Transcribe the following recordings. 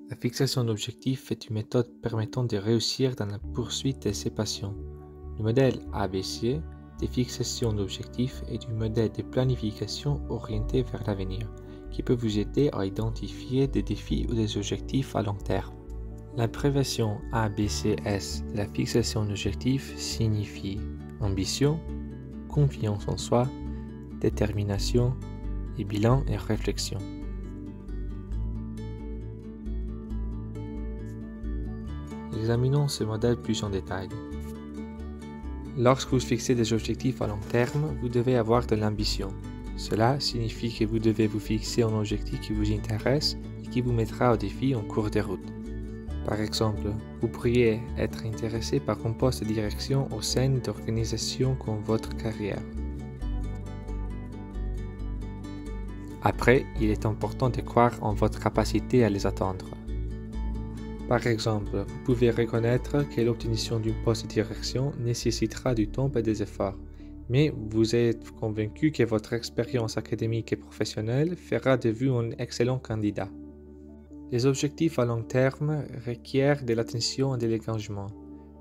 La fixation d'objectifs est une méthode permettant de réussir dans la poursuite de ses passions. Le modèle ABC de fixation d'objectifs est un modèle de planification orienté vers l'avenir qui peut vous aider à identifier des défis ou des objectifs à long terme. L'abréviation ABCS de la fixation d'objectifs signifie ambition, confiance en soi, détermination et bilan et réflexion. Examinons ce modèle plus en détail. Lorsque vous fixez des objectifs à long terme, vous devez avoir de l'ambition. Cela signifie que vous devez vous fixer un objectif qui vous intéresse et qui vous mettra au défi en cours de route. Par exemple, vous pourriez être intéressé par un poste de direction au sein d'organisations comme votre carrière. Après, il est important de croire en votre capacité à les atteindre. Par exemple, vous pouvez reconnaître que l'obtention d'un poste de direction nécessitera du temps et des efforts, mais vous êtes convaincu que votre expérience académique et professionnelle fera de vous un excellent candidat. Les objectifs à long terme requièrent de l'attention et de l'engagement.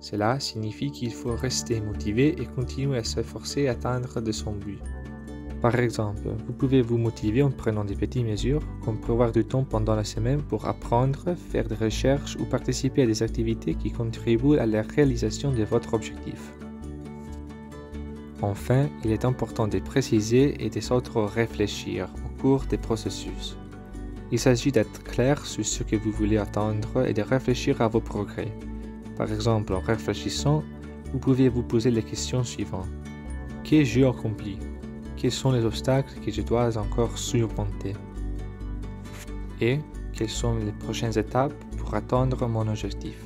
Cela signifie qu'il faut rester motivé et continuer à s'efforcer à atteindre de son but. Par exemple, vous pouvez vous motiver en prenant des petites mesures, comme prévoir du temps pendant la semaine pour apprendre, faire des recherches ou participer à des activités qui contribuent à la réalisation de votre objectif. Enfin, il est important de préciser et de s'auto-réfléchir au cours des processus. Il s'agit d'être clair sur ce que vous voulez atteindre et de réfléchir à vos progrès. Par exemple, en réfléchissant, vous pouvez vous poser les questions suivantes. Qu'ai-je j'ai accompli? Quels sont les obstacles que je dois encore surmonter? Et quelles sont les prochaines étapes pour atteindre mon objectif?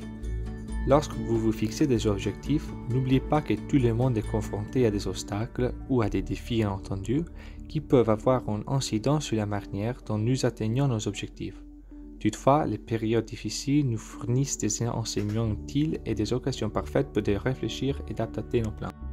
Lorsque vous vous fixez des objectifs, n'oubliez pas que tout le monde est confronté à des obstacles ou à des défis inattendus qui peuvent avoir une incidence sur la manière dont nous atteignons nos objectifs. Toutefois, les périodes difficiles nous fournissent des enseignements utiles et des occasions parfaites pour réfléchir et d'adapter nos plans.